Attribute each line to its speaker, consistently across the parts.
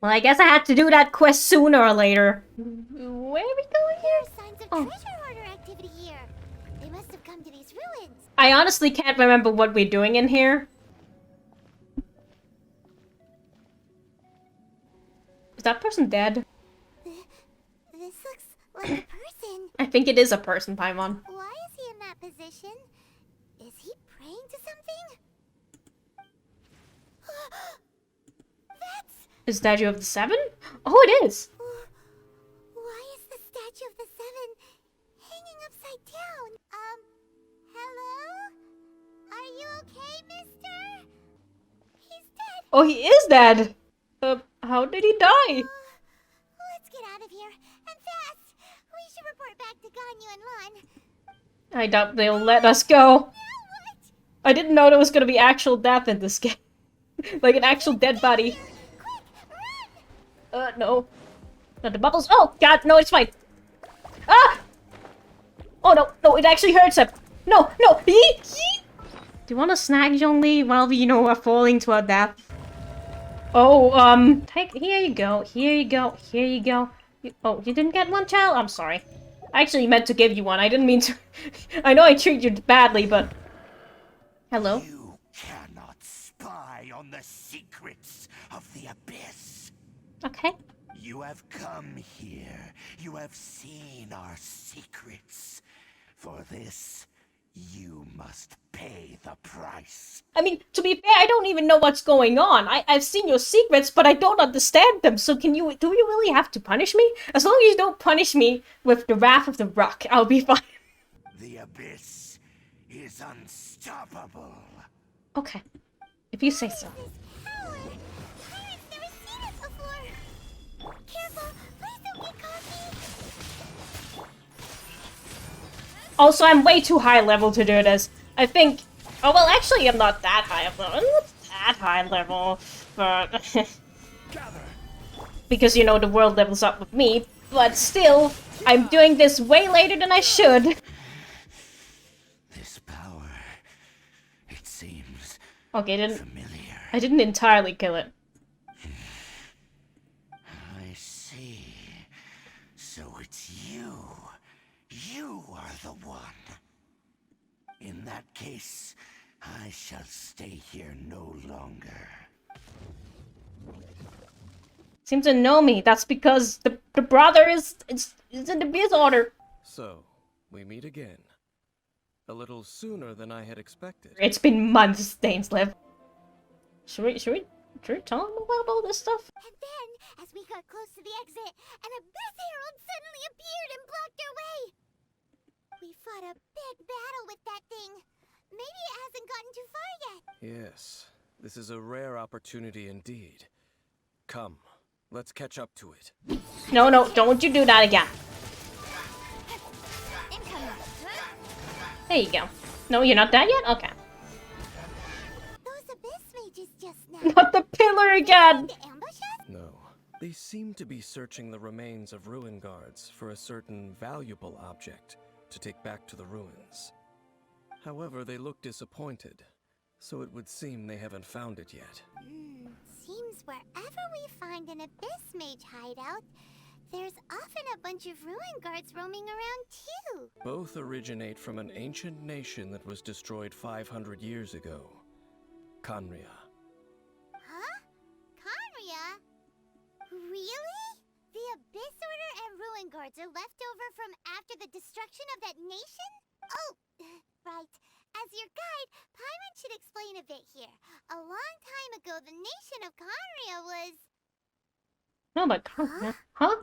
Speaker 1: Well, I guess I had to do that quest sooner or later. Where are we going here?
Speaker 2: Signs of treasure hoarder activity here. They must have come to these ruins.
Speaker 1: I honestly can't remember what we're doing in here. Is that person dead?
Speaker 2: This looks like a person.
Speaker 1: I think it is a person, Paimon.
Speaker 2: Why is he in that position? Is he praying to something? That's...
Speaker 1: The Statue of the Seven? Oh, it is!
Speaker 2: Why is the Statue of the Seven hanging upside down? Hello? Are you okay, mister? He's dead.
Speaker 1: Oh, he is dead! How did he die?
Speaker 2: Let's get out of here, and fast! We should report back to Ganyu and Lon.
Speaker 1: I doubt they'll let us go.
Speaker 2: Now what?
Speaker 1: I didn't know there was gonna be actual death in this game. Like an actual dead body.
Speaker 2: Quick, run!
Speaker 1: No. Not the bubbles. Oh, God, no, it's fine. Ah! Oh, no, no, it actually hurts him. No, no, yee! Do you want to snag Zhongli while we, are falling to our death? Oh, here you go, here you go, here you go. Oh, you didn't get one, child? I'm sorry. I actually meant to give you one. I didn't mean to. I know I treated you badly, but... Hello?
Speaker 3: You cannot spy on the secrets of the abyss.
Speaker 1: Okay.
Speaker 3: You have come here. You have seen our secrets. For this, you must pay the price.
Speaker 1: I mean, to be fair, I don't even know what's going on. I've seen your secrets, but I don't understand them. So do you really have to punish me? As long as you don't punish me with the Wrath of the Rock, I'll be fine.
Speaker 3: The abyss is unstoppable.
Speaker 1: Okay. If you say so.
Speaker 2: This power! Pirates never seen it before! Careful! Please don't get cocky!
Speaker 1: Also, I'm way too high level to do this. I think... Oh, well, actually, I'm not that high level. I'm not that high level, but... because, the world levels up with me. But still, I'm doing this way later than I should.
Speaker 3: This power, it seems
Speaker 1: Okay,
Speaker 3: familiar.
Speaker 1: I didn't entirely kill it.
Speaker 3: I see. So it's you. You are the one. In that case, I shall stay here no longer.
Speaker 1: Seem to know me. That's because the brother is in the biz order.
Speaker 4: So, we meet again. A little sooner than I had expected.
Speaker 1: It's been months, Dainslev. Should we tell him about all this stuff?
Speaker 2: And then, as we got close to the exit, an abyss herald suddenly appeared and blocked our way! We fought a big battle with that thing. Maybe it hasn't gotten too far yet.
Speaker 4: Yes, this is a rare opportunity indeed. Come, let's catch up to it.
Speaker 1: No, don't you do that again.
Speaker 2: Incoming.
Speaker 1: There you go. No, you're not dead yet? Okay.
Speaker 2: Those abyss mages just now.
Speaker 1: Not the pillar again!
Speaker 2: To ambush us?
Speaker 4: No, they seem to be searching the remains of ruin guards for a certain valuable object to take back to the ruins. However, they look disappointed, so it would seem they haven't found it yet.
Speaker 2: Seems wherever we find an abyss mage hideout, there's often a bunch of ruin guards roaming around too.
Speaker 4: Both originate from an ancient nation that was destroyed 500 years ago, Khaenri'ah.
Speaker 2: Huh? Khaenri'ah? Really? The Abyss Order and Ruin Guards are left over from after the destruction of that nation? Oh, right. As your guide, Paimon should explain a bit here. A long time ago, the nation of Khaenri'ah was...
Speaker 1: No, but Khaenri'ah? Huh?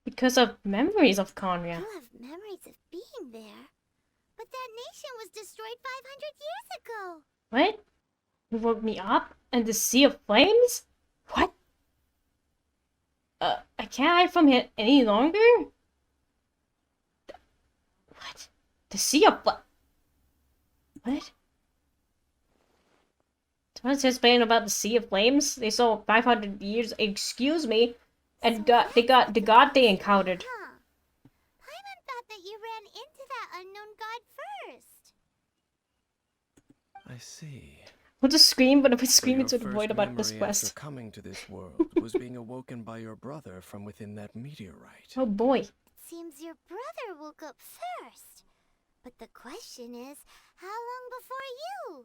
Speaker 1: Because of memories of Khaenri'ah.
Speaker 2: You have memories of being there. But that nation was destroyed 500 years ago.
Speaker 1: What? You woke me up? And the Sea of Flames? What? I can't hide from it any longer? What? The Sea of Flames? What? Someone's explaining about the Sea of Flames? They saw 500 years, excuse me, and the god they encountered.
Speaker 2: Huh. Paimon thought that you ran into that unknown god first.
Speaker 4: I see.
Speaker 1: I'll just scream, but if I
Speaker 4: For
Speaker 1: scream
Speaker 4: your
Speaker 1: into the
Speaker 4: first
Speaker 1: void about this
Speaker 4: memory
Speaker 1: quest.
Speaker 4: after coming to this world was being awoken by your brother from within that meteorite.
Speaker 1: Oh boy.
Speaker 2: Seems your brother woke up first. But the question is, how long before you?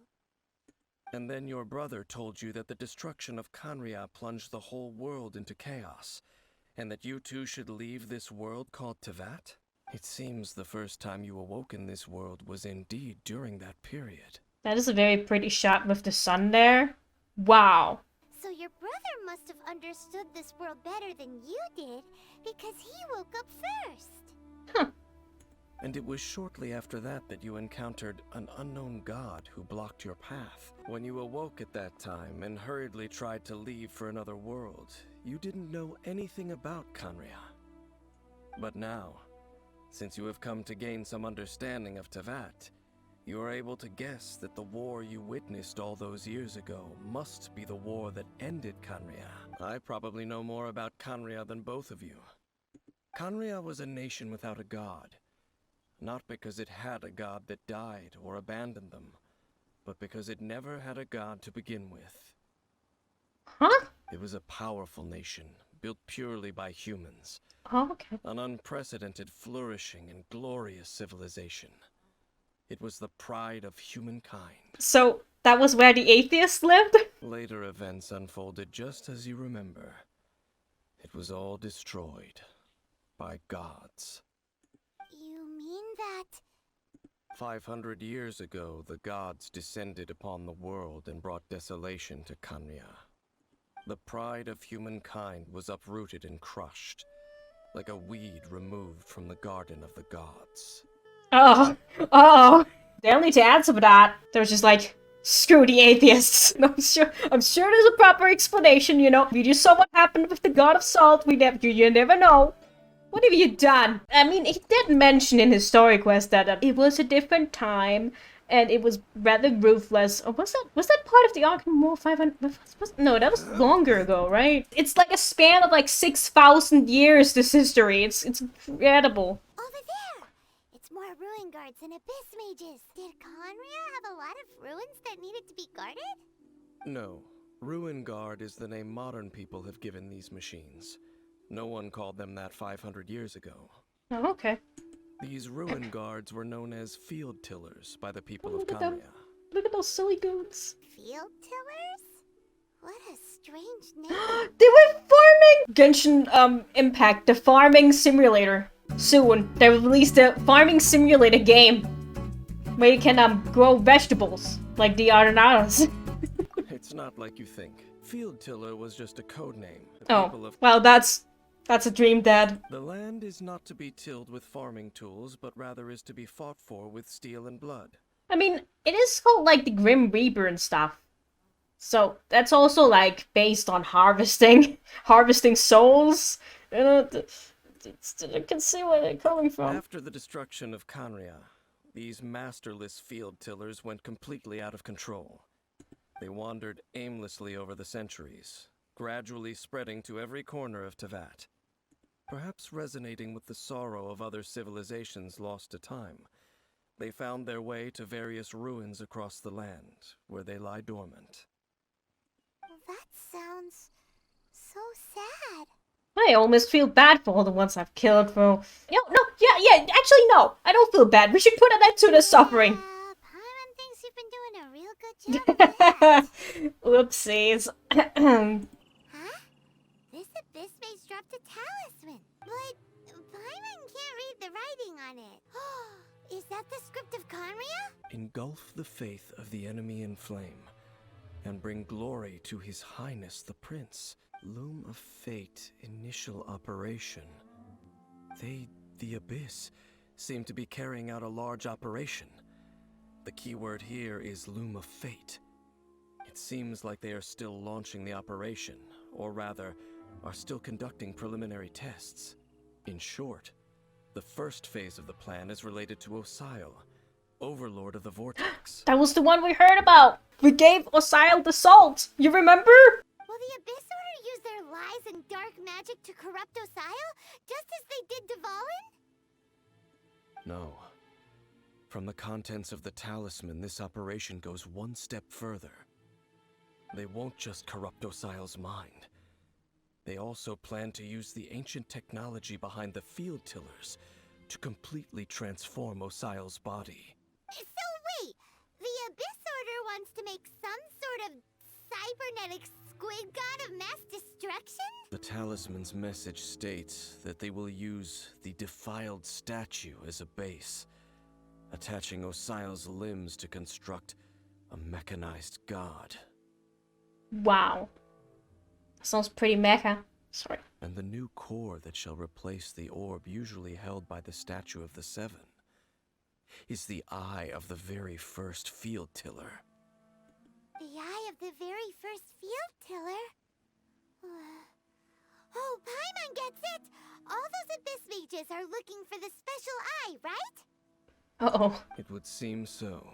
Speaker 4: And then your brother told you that the destruction of Khaenri'ah plunged the whole world into chaos, and that you two should leave this world called Tevat? It seems the first time you awoke in this world was indeed during that period.
Speaker 1: That is a very pretty shot with the sun there. Wow.
Speaker 2: So your brother must have understood this world better than you did, because he woke up first.
Speaker 1: Huh.
Speaker 4: And it was shortly after that that you encountered an unknown god who blocked your path. When you awoke at that time and hurriedly tried to leave for another world, you didn't know anything about Khaenri'ah. But now, since you have come to gain some understanding of Tevat, you are able to guess that the war you witnessed all those years ago must be the war that ended Khaenri'ah. I probably know more about Khaenri'ah than both of you. Khaenri'ah was a nation without a god. Not because it had a god that died or abandoned them, but because it never had a god to begin with.
Speaker 1: Huh?
Speaker 4: It was a powerful nation, built purely by humans.
Speaker 1: Oh, okay.
Speaker 4: An unprecedented, flourishing, and glorious civilization. It was the pride of humankind.
Speaker 1: So, that was where the atheists lived?
Speaker 4: Later events unfolded just as you remember. It was all destroyed by gods.
Speaker 2: You mean that...
Speaker 4: 500 years ago, the gods descended upon the world and brought desolation to Khaenri'ah. The pride of humankind was uprooted and crushed, like a weed removed from the garden of the gods.
Speaker 1: Oh. Oh. They'll need to answer for that. They're just like, screw the atheists. No, I'm sure there's a proper explanation, you know. You just saw what happened with the god of salt. You never know. What have you done? I mean, he did mention in his story quest that it was a different time, and it was rather ruthless. Or was that part of the Arkham War 500? No, that was longer ago, right? It's like a span of like 6,000 years, this history. It's incredible.
Speaker 2: Over there! It's more ruin guards and abyss mages. Did Khaenri'ah have a lot of ruins that needed to be guarded?
Speaker 4: No, Ruin Guard is the name modern people have given these machines. No one called them that 500 years ago.
Speaker 1: Oh, okay.
Speaker 4: These Ruin Guards were known as field tillers by the people of
Speaker 1: Look at them.
Speaker 4: Khaenri'ah.
Speaker 1: Look at those silly goons.
Speaker 2: Field tillers? What a strange name.
Speaker 1: They were farming! Genshin Impact, the farming simulator. Soon, they will release the farming simulator game. Where you can grow vegetables, like the Aranaras.
Speaker 4: It's not like you think. Field tiller was just a code name.
Speaker 1: Oh, well, that's a dream, Dad.
Speaker 4: The land is not to be tilled with farming tools, but rather is to be fought for with steel and blood.
Speaker 1: I mean, it is called like the Grim Reaper and stuff. So that's also like based on harvesting, harvesting souls. You know, I can see where they're coming from.
Speaker 4: After the destruction of Khaenri'ah, these masterless field tillers went completely out of control. They wandered aimlessly over the centuries, gradually spreading to every corner of Tevat. Perhaps resonating with the sorrow of other civilizations lost to time, they found their way to various ruins across the land, where they lie dormant.
Speaker 2: That sounds so sad.
Speaker 1: I almost feel bad for all the ones I've killed, bro. Actually, no. I don't feel bad. We should put an end to the suffering.
Speaker 2: Paimon thinks you've been doing a real good job of that.
Speaker 1: Whoopsies.
Speaker 2: Huh? This abyss maze dropped a talisman. But Paimon can't read the writing on it. Is that the script of Khaenri'ah?
Speaker 4: Engulf the faith of the enemy in flame, and bring glory to His Highness the Prince. Loom of Fate initial operation. They, the Abyss, seem to be carrying out a large operation. The keyword here is Loom of Fate. It seems like they are still launching the operation, or rather, are still conducting preliminary tests. In short, the first phase of the plan is related to Osial, Overlord of the Vortex.
Speaker 1: That was the one we heard about. We gave Osial the salt. You remember?
Speaker 2: Will the Abyss Order use their lies and dark magic to corrupt Osial, just as they did Dvalin?
Speaker 4: No. From the contents of the talisman, this operation goes one step further. They won't just corrupt Osial's mind. They also plan to use the ancient technology behind the field tillers to completely transform Osial's body.
Speaker 2: So wait, the Abyss Order wants to make some sort of cybernetic squid god of mass destruction?
Speaker 4: The talisman's message states that they will use the defiled statue as a base, attaching Osial's limbs to construct a mechanized god.
Speaker 1: Wow. Sounds pretty mecha. Sorry.
Speaker 4: And the new core that shall replace the orb usually held by the Statue of the Seven is the eye of the very first field tiller.
Speaker 2: The eye of the very first field tiller? Oh, Paimon gets it! All those Abyss mages are looking for the special eye, right?
Speaker 1: Uh-oh.
Speaker 4: It would seem so.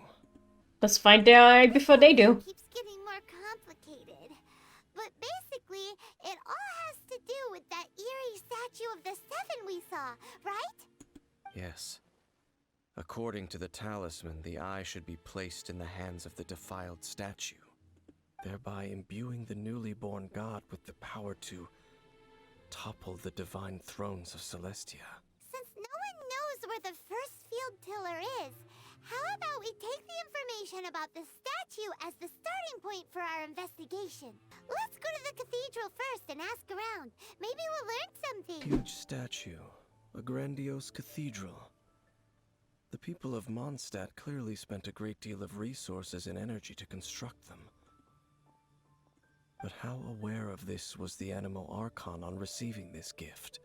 Speaker 1: Let's find out before they do.
Speaker 2: It keeps getting more complicated. But basically, it all has to do with that eerie statue of the Seven we saw, right?
Speaker 4: Yes. According to the talisman, the eye should be placed in the hands of the defiled statue, thereby imbuing the newly born god with the power to topple the divine thrones of Celestia.
Speaker 2: Since no one knows where the first field tiller is, how about we take the information about the statue as the starting point for our investigation? Let's go to the cathedral first and ask around. Maybe we'll learn something.
Speaker 4: Huge statue, a grandiose cathedral. The people of Mondstadt clearly spent a great deal of resources and energy to construct them. But how aware of this was the Animal Archon on receiving this gift?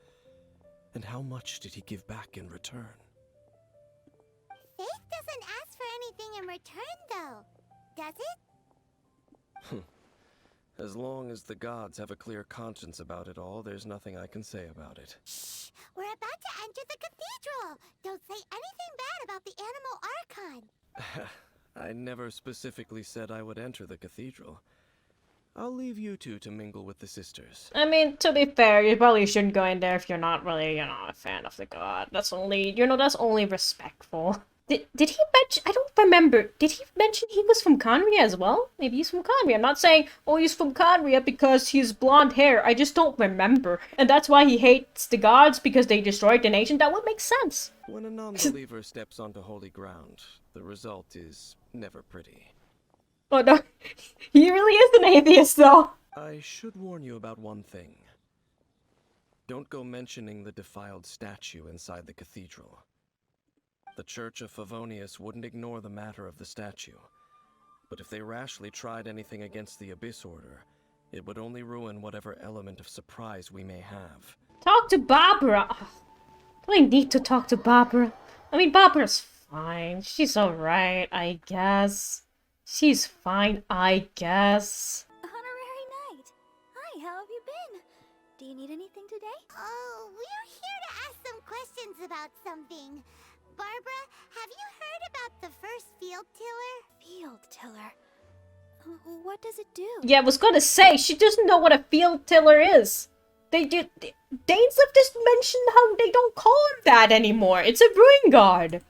Speaker 4: And how much did he give back in return?
Speaker 2: Faith doesn't ask for anything in return, though. Does it?
Speaker 4: As long as the gods have a clear conscience about it all, there's nothing I can say about it.
Speaker 2: Shh! We're about to enter the cathedral! Don't say anything bad about the Animal Archon!
Speaker 4: I never specifically said I would enter the cathedral. I'll leave you two to mingle with the sisters.
Speaker 1: I mean, to be fair, you probably shouldn't go in there if you're not really, a fan of the god. That's only, that's only respectful. Did he mention, I don't remember, did he mention he was from Khaenri'ah as well? Maybe he's from Khaenri'ah. I'm not saying, oh, he's from Khaenri'ah because he's blonde hair. I just don't remember. And that's why he hates the gods, because they destroyed the nation. That would make sense.
Speaker 4: When a non-believer steps onto holy ground, the result is never pretty.
Speaker 1: Oh no, he really is an atheist though.
Speaker 4: I should warn you about one thing. Don't go mentioning the defiled statue inside the cathedral. The Church of Favonius wouldn't ignore the matter of the statue. But if they rashly tried anything against the Abyss Order, it would only ruin whatever element of surprise we may have.
Speaker 1: Talk to Barbara. Oh, do I need to talk to Barbara? I mean, Barbara's fine. She's alright, I guess. She's fine, I guess.
Speaker 5: Honorary Knight. Hi, how have you been? Do you need anything today?
Speaker 2: Oh, we're here to ask some questions about something. Barbara, have you heard about the first field tiller?
Speaker 5: Field tiller. What does it do?
Speaker 1: Yeah, I was gonna say, she doesn't know what a field tiller is. Dainsleif just mentioned how they don't call him that anymore. It's a ruin guard.
Speaker 2: Of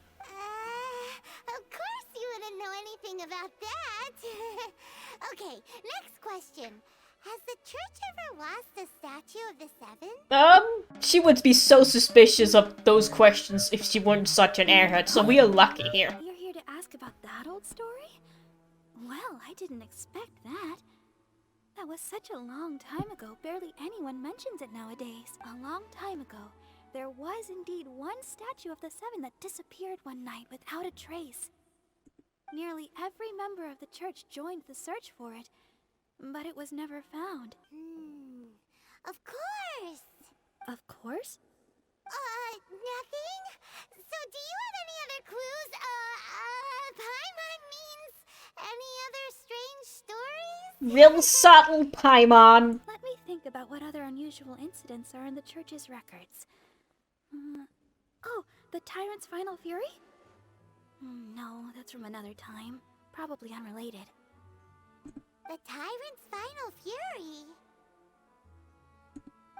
Speaker 2: course you wouldn't know anything about that. Okay, next question. Has the church ever lost a statue of the Seven?
Speaker 1: She would be so suspicious of those questions if she weren't such an airhead, so we are lucky here.
Speaker 5: You're here to ask about that old story? Well, I didn't expect that. That was such a long time ago, barely anyone mentions it nowadays. A long time ago, there was indeed one statue of the Seven that disappeared one night without a trace. Nearly every member of the church joined the search for it, but it was never found.
Speaker 2: Of course!
Speaker 5: Of course?
Speaker 2: Nothing? So do you have any other clues? Paimon means any other strange stories?
Speaker 1: Real subtle, Paimon.
Speaker 5: Let me think about what other unusual incidents are in the church's records. Oh, the Tyrant's Final Fury? No, that's from another time. Probably unrelated.
Speaker 2: The Tyrant's Final Fury?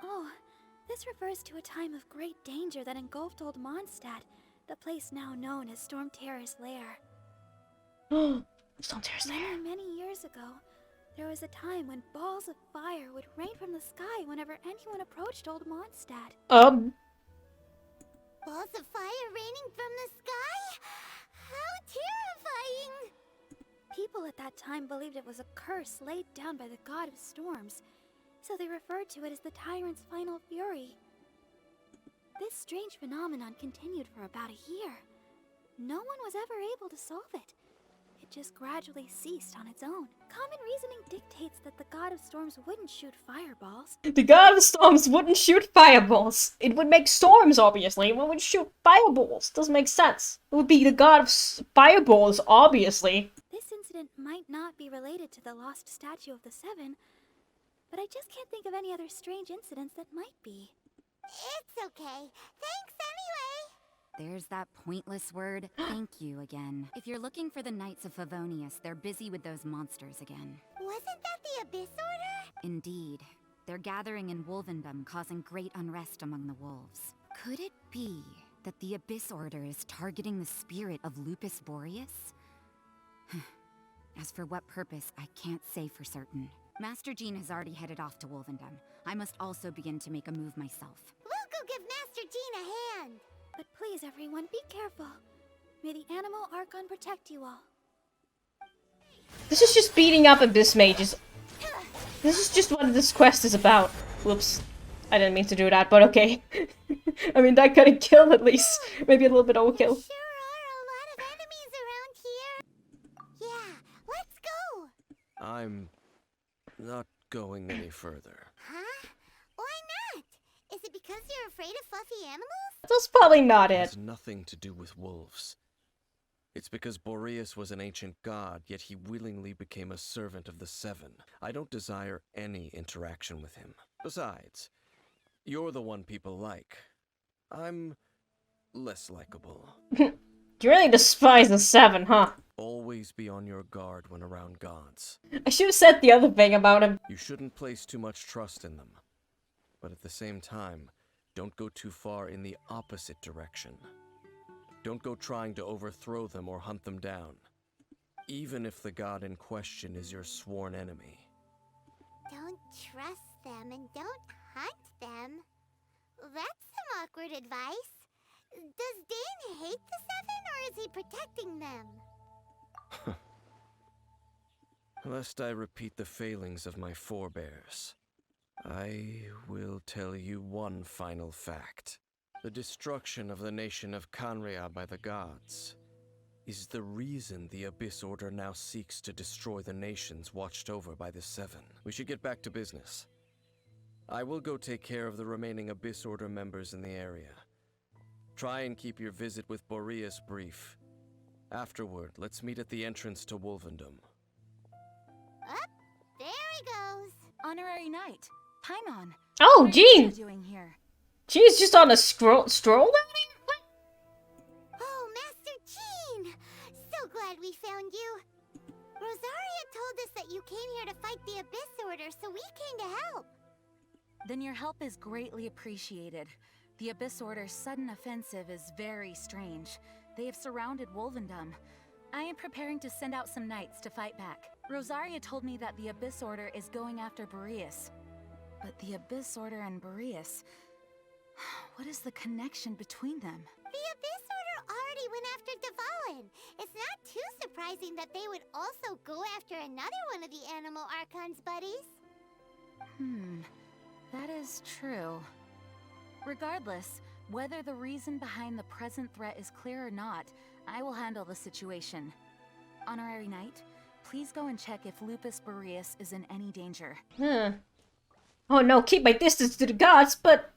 Speaker 5: Oh, this refers to a time of great danger that engulfed old Mondstadt, the place now known as Storm Terror's lair.
Speaker 1: Storm Terror's lair.
Speaker 5: Many years ago, There was a time when balls of fire would rain from the sky whenever anyone approached Old Mondstadt.
Speaker 2: Balls of fire raining from the sky? How terrifying!
Speaker 5: People at that time believed it was a curse laid down by the god of storms, so they referred to it as the tyrant's final fury. This strange phenomenon continued for about a year. No one was ever able to solve it. It just gradually ceased on its own. Common reasoning dictates that the god of storms wouldn't shoot fireballs.
Speaker 1: The god of storms wouldn't shoot fireballs. It would make storms, obviously. It would shoot fireballs. Doesn't make sense. It would be the god of fireballs, obviously.
Speaker 5: This incident might not be related to the lost statue of the Seven, but I just can't think of any other strange incidents that might be.
Speaker 2: It's okay. Thanks anyway.
Speaker 6: There's that pointless word, thank you again. If you're looking for the Knights of Favonius, they're busy with those monsters again.
Speaker 2: Wasn't that the Abyss Order?
Speaker 6: Indeed. They're gathering in Wolvendom, causing great unrest among the wolves. Could it be that the Abyss Order is targeting the spirit of Lupus Boreas? As for what purpose, I can't say for certain. Master Jean has already headed off to Wolvendom. I must also begin to make a move myself.
Speaker 2: We'll go give Master Jean a hand.
Speaker 5: But please, everyone, be careful. May the Animal Archon protect you all.
Speaker 1: This is just beating up Abyss Mages. This is just what this quest is about. Whoops. I didn't mean to do that, but okay. I mean, that got a kill at least. Maybe a little bit overkill.
Speaker 2: There sure are a lot of enemies around here. Yeah, let's go.
Speaker 4: I'm not going any further.
Speaker 2: Huh? Why not? Is it because you're afraid of fluffy animals?
Speaker 1: That's probably not
Speaker 4: It
Speaker 1: it.
Speaker 4: has nothing to do with wolves. It's because Boreas was an ancient god, yet he willingly became a servant of the Seven. I don't desire any interaction with him. Besides, you're the one people like. I'm less likable.
Speaker 1: You really despise the Seven, huh?
Speaker 4: Always be on your guard when around gods.
Speaker 1: I should have said the other thing about him.
Speaker 4: You shouldn't place too much trust in them. But at the same time, don't go too far in the opposite direction. Don't go trying to overthrow them or hunt them down, even if the god in question is your sworn enemy.
Speaker 2: Don't trust them and don't hunt them. That's some awkward advice. Does Dane hate the Seven, or is he protecting them?
Speaker 4: Lest I repeat the failings of my forebears, I will tell you one final fact. The destruction of the nation of Khaenri'ah by the gods is the reason the Abyss Order now seeks to destroy the nations watched over by the Seven. We should get back to business. I will go take care of the remaining Abyss Order members in the area. Try and keep your visit with Boreas brief. Afterward, let's meet at the entrance to Wolvendom.
Speaker 2: Up, there he goes.
Speaker 6: Honorary Knight, Paimon.
Speaker 1: Oh,
Speaker 6: What are you
Speaker 1: Jean!
Speaker 6: doing here?
Speaker 1: She's just on a stroll down here?
Speaker 2: Oh, Master Jean! So glad we found you. Rosaria told us that you came here to fight the Abyss Order, so we came to help.
Speaker 6: Then your help is greatly appreciated. The Abyss Order's sudden offensive is very strange. They have surrounded Wolvendom. I am preparing to send out some knights to fight back. Rosaria told me that the Abyss Order is going after Boreas. But the Abyss Order and Boreas... What is the connection between them?
Speaker 2: The Abyss Order already went after Dvalin. It's not too surprising that they would also go after another one of the Animal Archon's buddies.
Speaker 6: That is true. Regardless, whether the reason behind the present threat is clear or not, I will handle the situation. Honorary Knight, please go and check if Lupus Boreas is in any danger.
Speaker 1: Oh no, keep my distance to the gods, but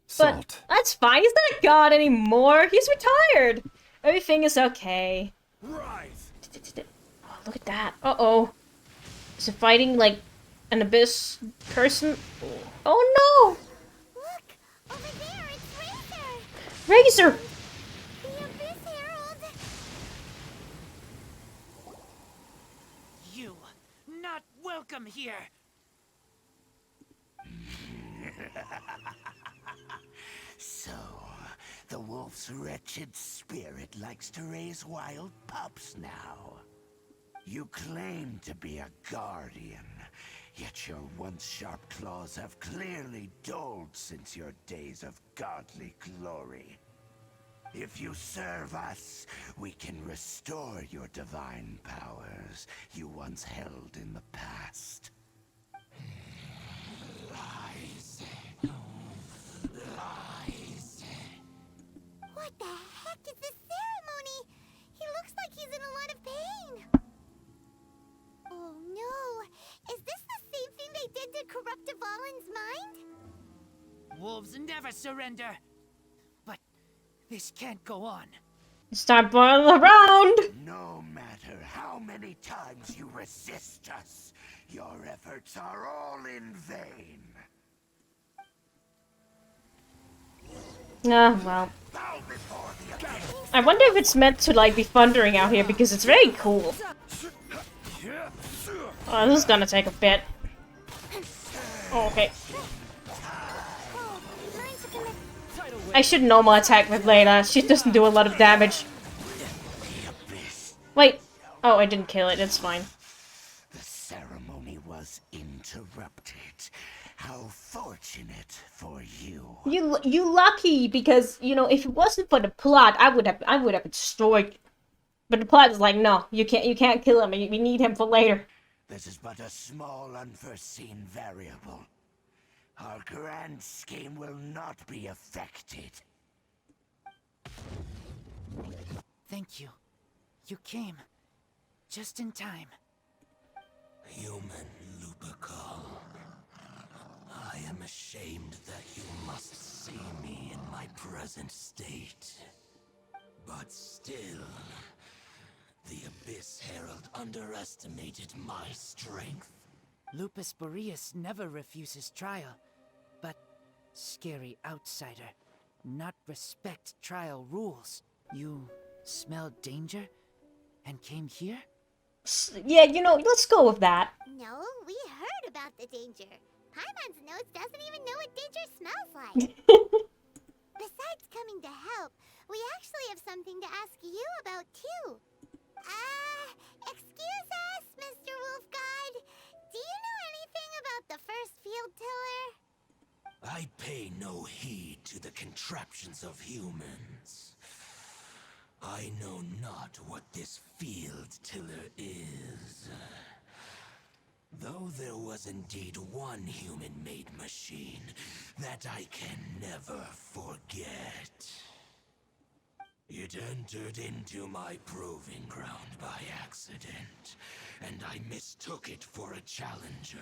Speaker 4: Salt.
Speaker 1: that's fine. He's not a god anymore. He's retired. Everything is okay.
Speaker 3: Rise!
Speaker 1: Oh, look at that. Uh-oh. Is it fighting, like, an abyss person? Oh
Speaker 2: Look! Over there, it's Razor!
Speaker 1: no! Razor!
Speaker 2: The Abyss Herald!
Speaker 7: You, not welcome here!
Speaker 3: So, the wolf's wretched spirit likes to raise wild pups now. You claim to be a guardian, Yet your once sharp claws have clearly dulled since your days of godly glory. If you serve us, we can restore your divine powers you once held in the past. Lies. Lies.
Speaker 2: What the heck is this ceremony? He looks like he's in a lot of pain. Oh no! Is this the same thing they did to corrupt Dvalin's mind?
Speaker 7: Wolves never surrender. But this can't go on.
Speaker 1: Start boiling around!
Speaker 3: No matter how many times you resist us, your efforts are all in vain.
Speaker 1: Ah, well.
Speaker 3: Bow before the abyss.
Speaker 1: I wonder if it's meant to, like, be thundering out here, because it's very cool. Oh, this is gonna take a bit. Oh, okay. I should normal attack with Layla. She doesn't do a lot of damage. Wait. Oh, I didn't kill it. It's fine.
Speaker 3: The ceremony was interrupted. How fortunate for you.
Speaker 1: You lucky, because, you know, if it wasn't for the plot, I would have destroyed. But the plot is like, no, you can't kill him. We need him for later.
Speaker 3: This is but a small unforeseen variable. Our grand scheme will not be affected.
Speaker 7: Thank you. You came. Just in time.
Speaker 3: Human Lupercal. I am ashamed that you must see me in my present state. But still, the Abyss Herald underestimated my strength.
Speaker 7: Lupus Boreas never refuses trial, but scary outsider, not respect trial rules. You smelled danger and came here?
Speaker 1: Yeah, you know, let's go with that.
Speaker 2: No, we heard about the danger. Paimon's nose doesn't even know what danger smells like. Besides coming to help, we actually have something to ask you about too. Excuse us, Mr. Wolf God. Do you know anything about the first field tiller?
Speaker 3: I pay no heed to the contraptions of humans. I know not what this field tiller is. Though there was indeed one human-made machine that I can never forget. It entered into my proving ground by accident, and I mistook it for a challenger.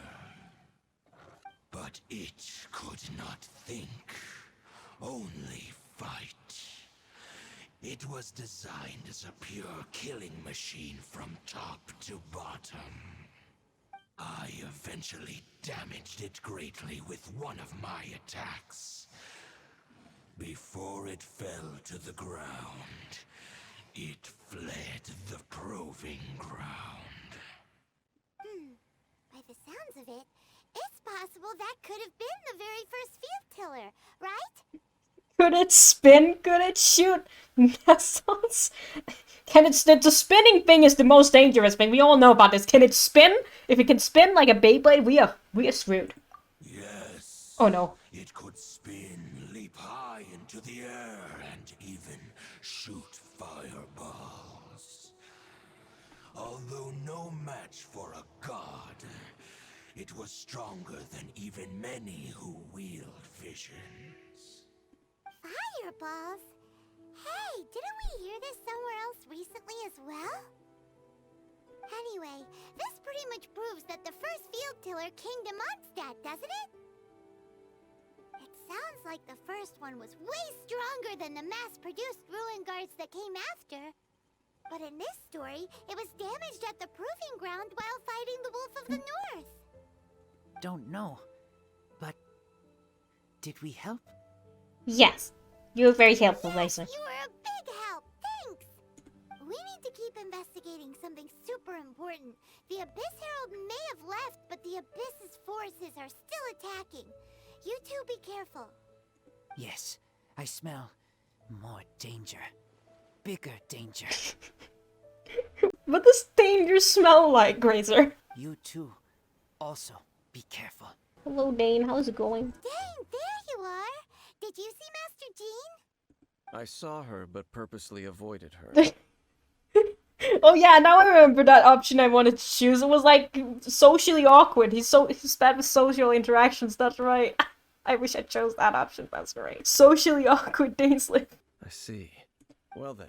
Speaker 3: But it could not think, only fight. It was designed as a pure killing machine from top to bottom. I eventually damaged it greatly with one of my attacks. Before it fell to the ground, it fled the proving ground.
Speaker 2: By the sounds of it, it's possible that could have been the very first field tiller, right?
Speaker 1: Could it spin? Could it shoot missiles? Can it? The spinning thing is the most dangerous thing. We all know about this. Can it spin? If it can spin like a Beyblade, we are screwed.
Speaker 3: Yes.
Speaker 1: Oh no.
Speaker 3: It could spin, leap high into the air, and even shoot fireballs. Although no match for a god, it was stronger than even many who wield visions.
Speaker 2: Fireballs? Hey, didn't we hear this somewhere else recently as well? Anyway, this pretty much proves that the first field tiller came to Mondstadt, doesn't it? It sounds like the first one was way stronger than the mass-produced ruin guards that came after. But in this story, it was damaged at the proving ground while fighting the Wolf of the North.
Speaker 7: Don't know. But did we help?
Speaker 1: Yes. You were very helpful, Laser.
Speaker 2: You were a big help. Thanks. We need to keep investigating something super important. The Abyss Herald may have left, but the Abyss's forces are still attacking. You two be careful.
Speaker 7: Yes, I smell more danger. Bigger danger.
Speaker 1: What does danger smell like, Grazer?
Speaker 7: You too. Also. Be careful.
Speaker 1: Hello, Dane. How's it going?
Speaker 2: Dang, there you are! Did you see Master Jean?
Speaker 4: I saw her, but purposely avoided her.
Speaker 1: Oh yeah, now I remember that option I wanted to choose. It was like socially awkward. He's bad with social interactions. That's right. I wish I chose that option. That's right. Socially awkward Daneslip.
Speaker 4: I see. Well then,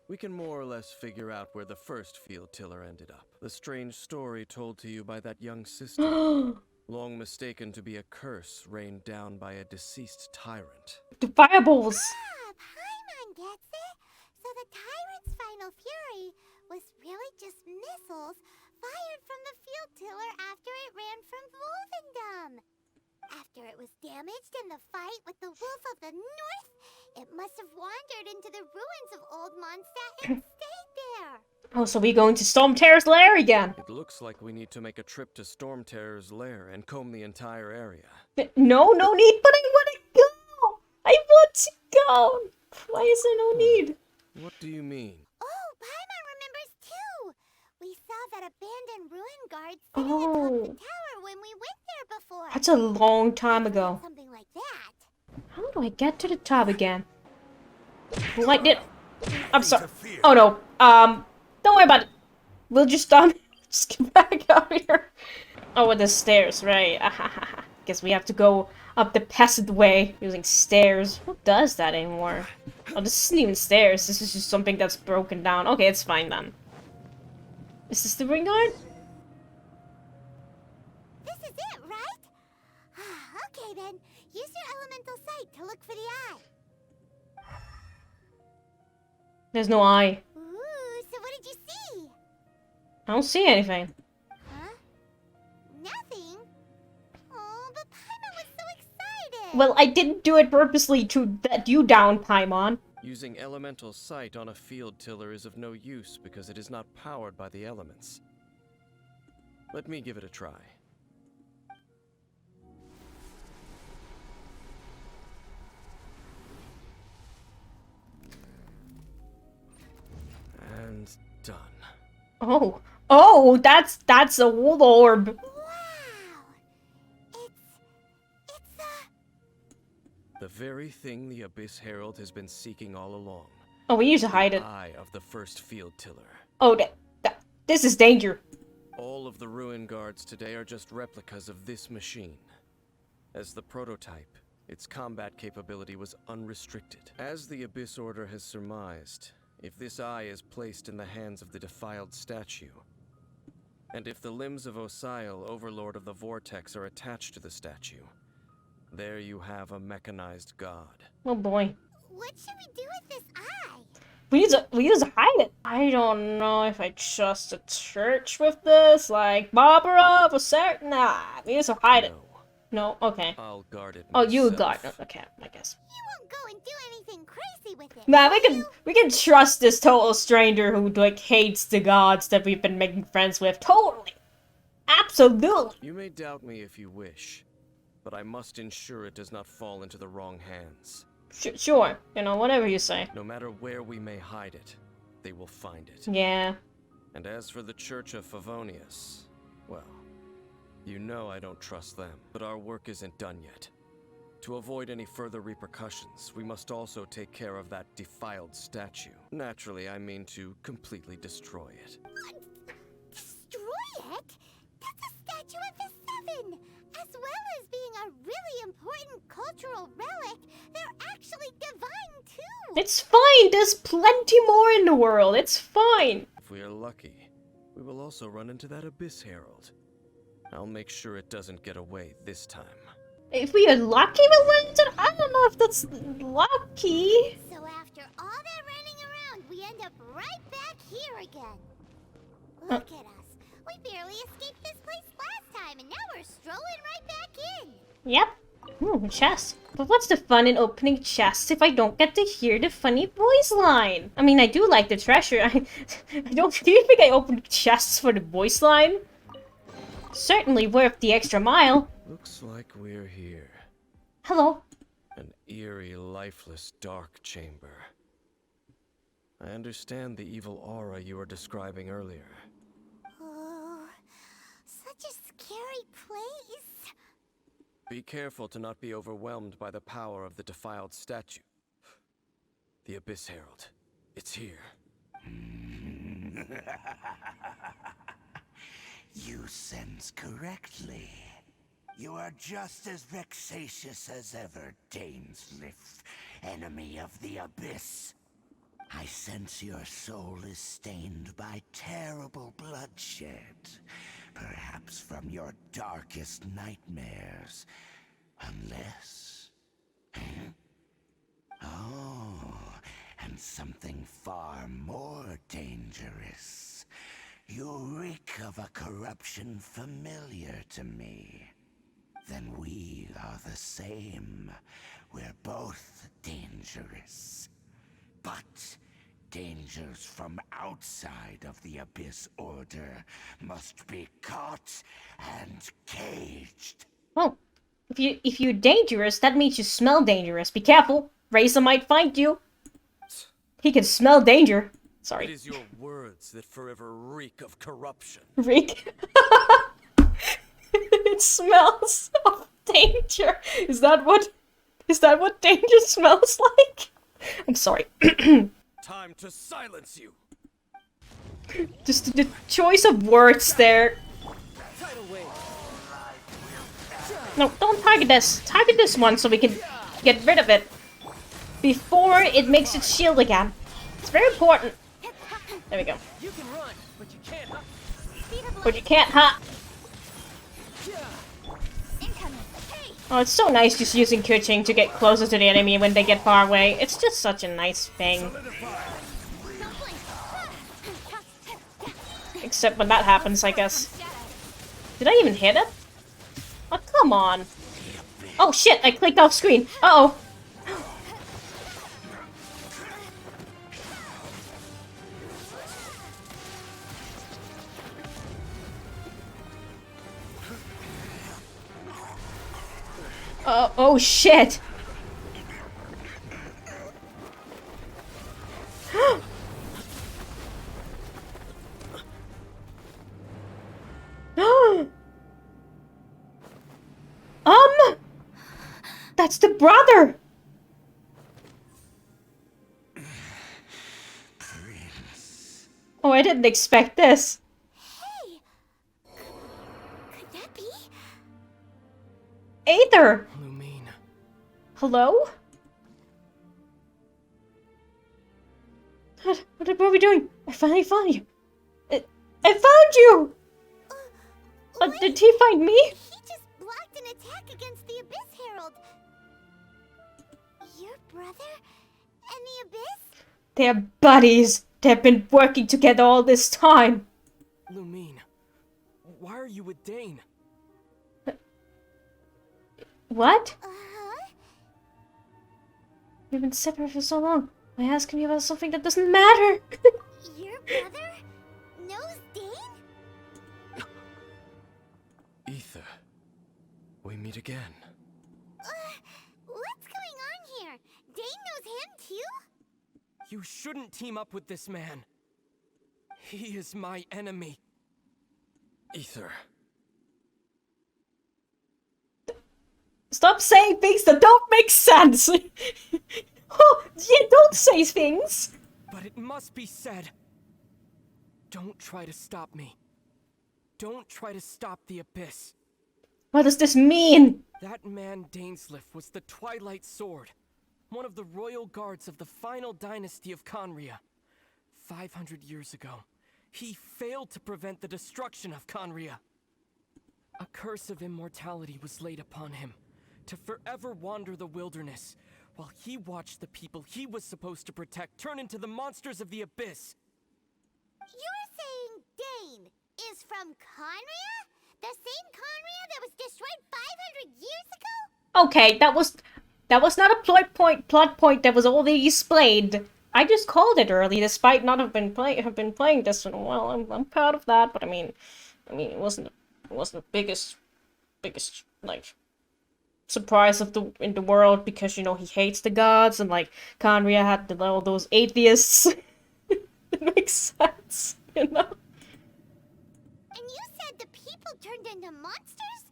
Speaker 4: we can more or less figure out where the first field tiller ended up. The strange story told to you by that young sister, long mistaken to be a curse rained down by a deceased tyrant.
Speaker 1: The fireballs.
Speaker 2: Ah, Paimon gets it! So the tyrant's final fury was really just missiles fired from the field tiller after it ran from Wolvendom. After it was damaged in the fight with the Wolf of the North, it must have wandered into the ruins of Old Mondstadt and stayed there.
Speaker 1: Oh, so we going to Stormterror's lair again?
Speaker 4: It looks like we need to make a trip to Stormterror's lair and comb the entire area.
Speaker 1: No need, but I want to go! I want to go! Why is there no need?
Speaker 4: What do you mean?
Speaker 2: Oh, Paimon remembers too! We saw that abandoned ruin guard sitting atop the tower when we went there before.
Speaker 1: That's a long time ago.
Speaker 2: Something like that.
Speaker 1: How do I get to the top again? Like it. I'm sorry. Oh no. Don't worry about it. We'll just just get back out here. Oh, with the stairs, right? Guess we have to go up the peasant way using stairs. Who does that anymore? Oh, this isn't even stairs. This is just something that's broken down. Okay, it's fine then. Is this the ring guard?
Speaker 2: This is it, right? Okay then. Use your elemental sight to look for the eye.
Speaker 1: There's no eye.
Speaker 2: Ooh, so what did you see?
Speaker 1: I don't see anything.
Speaker 2: Huh? Nothing? Oh, but Paimon was so excited!
Speaker 1: Well, I didn't do it purposely to let you down, Paimon.
Speaker 4: Using elemental sight on a field tiller is of no use because it is not powered by the elements. Let me give it a try. And done.
Speaker 1: Oh, that's a old orb.
Speaker 2: Wow! It's
Speaker 4: The very thing the Abyss Herald has been seeking all along.
Speaker 1: Oh, we need to hide it.
Speaker 4: Eye of the first field tiller.
Speaker 1: Oh, this is danger.
Speaker 4: All of the ruin guards today are just replicas of this machine. As the prototype, its combat capability was unrestricted. As the Abyss Order has surmised, if this eye is placed in the hands of the defiled statue, and if the limbs of Osiel, Overlord of the Vortex, are attached to the statue, there you have a mechanized god.
Speaker 1: Oh boy.
Speaker 2: what should we do with this eye?
Speaker 1: We need to hide it. I don't know if I trust the church with this. Like, Barbara, for certain. Nah, we need to hide it. No? Okay.
Speaker 4: I'll guard it
Speaker 1: Oh,
Speaker 4: myself.
Speaker 1: you guard it. Okay, I guess.
Speaker 2: You won't go and do anything crazy with it.
Speaker 1: Nah,
Speaker 2: will you?
Speaker 1: we can trust this total stranger who, like, hates the gods that we've been making friends with. Totally. Absolutely.
Speaker 4: You may doubt me if you wish, but I must ensure it does not fall into the wrong hands.
Speaker 1: Sure. You know, whatever you say.
Speaker 4: No matter where we may hide it, they will find it.
Speaker 1: Yeah.
Speaker 4: And as for the Church of Favonius, well, you know I don't trust them. But our work isn't done yet. To avoid any further repercussions, we must also take care of that defiled statue. Naturally, I mean to completely destroy it.
Speaker 2: What? Destroy it? That's a statue of the Seven! As well as being a really important cultural relic, they're actually divine too!
Speaker 1: It's fine. There's plenty more in the world. It's fine.
Speaker 4: If we are lucky, we will also run into that Abyss Herald. I'll make sure it doesn't get away this time.
Speaker 1: If we are lucky, we'll run into... I don't know if that's lucky.
Speaker 2: So after all that running around, we end up right back here again. Look at us. We barely escaped this place last time, and now we're strolling right back in.
Speaker 1: Yep. Ooh, chest. But what's the fun in opening chests if I don't get to hear the funny voice line? I mean, I do like the treasure. I don't think I opened chests for the voice line. Certainly worth the extra mile.
Speaker 4: Looks like we're here.
Speaker 1: Hello.
Speaker 4: An eerie, lifeless, dark chamber. I understand the evil aura you were describing earlier.
Speaker 2: Oh, such such a scary place.
Speaker 4: Be careful to not be overwhelmed by the power of the defiled statue. The Abyss Herald. It's here.
Speaker 3: You sense correctly. You are just as vexatious as ever, Dainsliff, enemy of the Abyss. I sense your soul is stained by terrible bloodshed, perhaps from your darkest nightmares, unless... Oh, and something far more dangerous. You reek of a corruption familiar to me. Then we are the same. We're both dangerous. But dangers from outside of the Abyss Order must be caught and caged.
Speaker 1: Well, if you're dangerous, that means you smell dangerous. Be careful. Razor might find you. He can smell danger. Sorry.
Speaker 4: It is your words that forever reek of corruption.
Speaker 1: Reek. It smells of danger. Is that what danger smells like? I'm sorry.
Speaker 4: Time to silence you.
Speaker 1: Just the choice of words there. No, don't target this. Target this one so we can get rid of it before it makes its shield again. It's very important. There we go.
Speaker 7: You can run, but you can't.
Speaker 1: But you can't, huh? Oh, it's so nice just using Kuching to get closer to the enemy when they get far away. It's just such a nice thing. Except when that happens, I guess. Did I even hit it? Oh, come on. Oh shit, I clicked off screen. Uh-oh. Oh shit! That's the brother!
Speaker 3: Prince.
Speaker 1: Oh, I didn't expect this.
Speaker 2: Hey! Could that be?
Speaker 1: Aether!
Speaker 4: Lumine.
Speaker 1: Hello? What are we doing? I finally found you. I found you! Did he find me?
Speaker 2: He just blocked an attack against the Abyss Herald. Your brother and the Abyss?
Speaker 1: They're buddies. They've been working together all this time.
Speaker 7: Lumine, why are you with Dane?
Speaker 1: What?
Speaker 2: Uh-huh.
Speaker 1: We've been separate for so long. Why asking me about something that doesn't matter?
Speaker 2: Your brother knows Dane?
Speaker 4: Ether. We meet again.
Speaker 2: What's going on here? Dane knows him too?
Speaker 7: You shouldn't team up with this man. He is my enemy.
Speaker 4: Ether.
Speaker 1: Stop saying things that don't make sense! Oh, yeah, don't say things!
Speaker 7: But it must be said. Don't try to stop me. Don't try to stop the Abyss.
Speaker 1: What does this mean?
Speaker 7: That man Dainsliff was the Twilight Sword, one of the royal guards of the final dynasty of Khaenri'ah. 500 years ago, he failed to prevent the destruction of Khaenri'ah. A curse of immortality was laid upon him, to forever wander the wilderness, while he watched the people he was supposed to protect turn into the monsters of the Abyss.
Speaker 2: You're saying Dane is from Khaenri'ah? The same Khaenri'ah that was destroyed 500 years ago?
Speaker 1: Okay, that was not a plot point that was already explained. I just called it early, despite not have been playing this in a while. I'm proud of that, but I mean, it wasn't the biggest like surprise in the world, because, you know, he hates the gods, and like Khaenri'ah had all those atheists. It makes sense, you know.
Speaker 2: And you said the people people turned into monsters?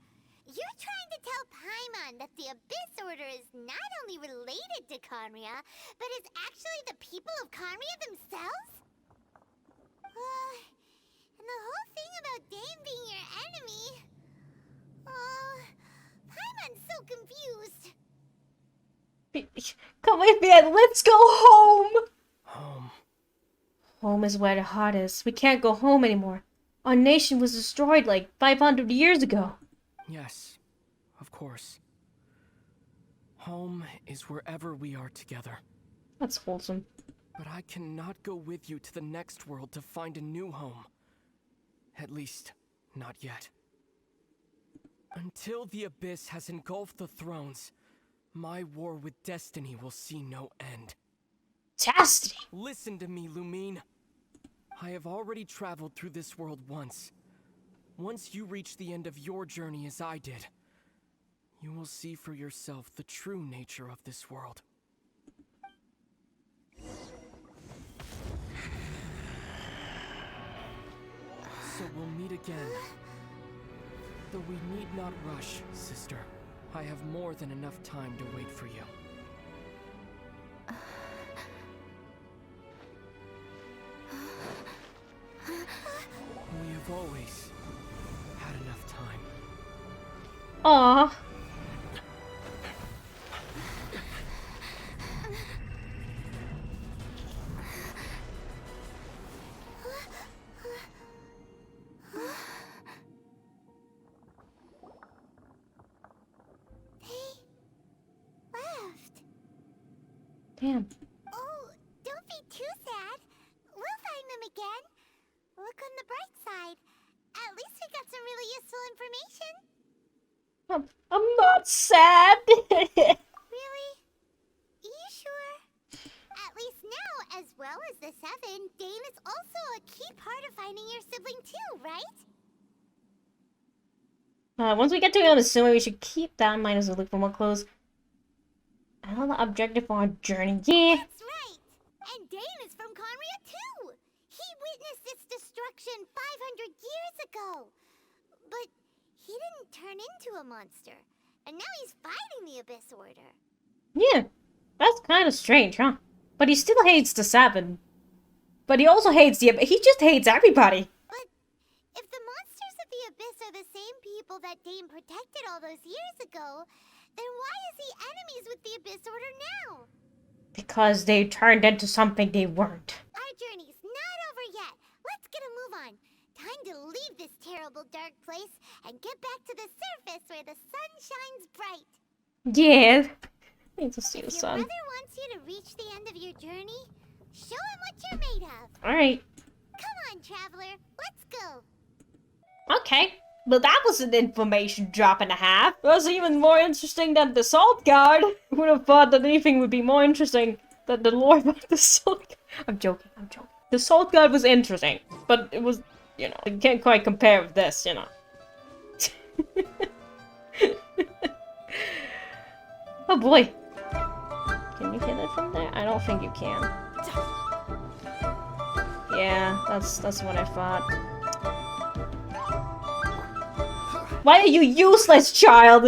Speaker 2: You're trying to tell Paimon that the Abyss Order is not only related to Khaenri'ah, but is actually the people of Khaenri'ah themselves? And the whole thing about Dane being your enemy... Paimon's so confused.
Speaker 1: Come with me and let's go home!
Speaker 4: Home.
Speaker 1: Home is where the heart is. We can't go home anymore. Our nation was destroyed like 500 years ago.
Speaker 4: Yes, of course. Home is wherever we are together.
Speaker 1: That's wholesome.
Speaker 4: But I cannot go with you to the next world to find a new home. At least, not yet. Until the Abyss has engulfed the thrones, my war with destiny will see no end.
Speaker 1: Destiny!
Speaker 4: Listen to me, Lumine. I have already traveled through this world once. Once you reach the end of your journey as I did, you will see for yourself the true nature of this world. So we'll meet again. Though we need not rush, sister. I have more than enough time to wait for you. We have always had enough time.
Speaker 1: Aww. Damn.
Speaker 2: Oh, don't be too sad. We'll find them again. Look on the bright side. At least we got some really useful information.
Speaker 1: I'm not sad.
Speaker 2: Really? You sure? At least now, as well as the 7, Dane is also a key part of finding your sibling too, right?
Speaker 1: Once we get to Unassuming, we should keep that in mind as we look for more clues. Another objective for our journey. Yeah.
Speaker 2: That's right. And Dane is from Khaenri'ah too. He witnessed its destruction 500 years ago. But he didn't turn into a monster. And now he's fighting the Abyss Order.
Speaker 1: Yeah. That's kind of strange, huh? But he still hates the 7. But he also hates the Abyss. He just hates everybody.
Speaker 2: But if the monsters of the Abyss are the same people that Dane protected all those years ago, then why is he enemies with the Abyss Order now?
Speaker 1: Because they turned into something they weren't.
Speaker 2: Our journey's not over yet. Let's get a move on. Time to leave this terrible dark place and get back to the surface where the sun shines bright.
Speaker 1: Yeah. I need to see the
Speaker 2: If your
Speaker 1: sun.
Speaker 2: brother wants you to reach the end of your journey, show him what you're made of.
Speaker 1: Alright.
Speaker 2: Come on, traveler. Let's go.
Speaker 1: Okay. Well, that was an information drop and a half. It was even more interesting than the Salt Guard. Who would have thought that anything would be more interesting than the lore about the Salt Guard? I'm joking. The Salt Guard was interesting, but it was, you know, you can't quite compare with this, you know. Oh boy. Can you hit it from there? I don't think you can. Yeah, that's what I thought. Why are you useless, child?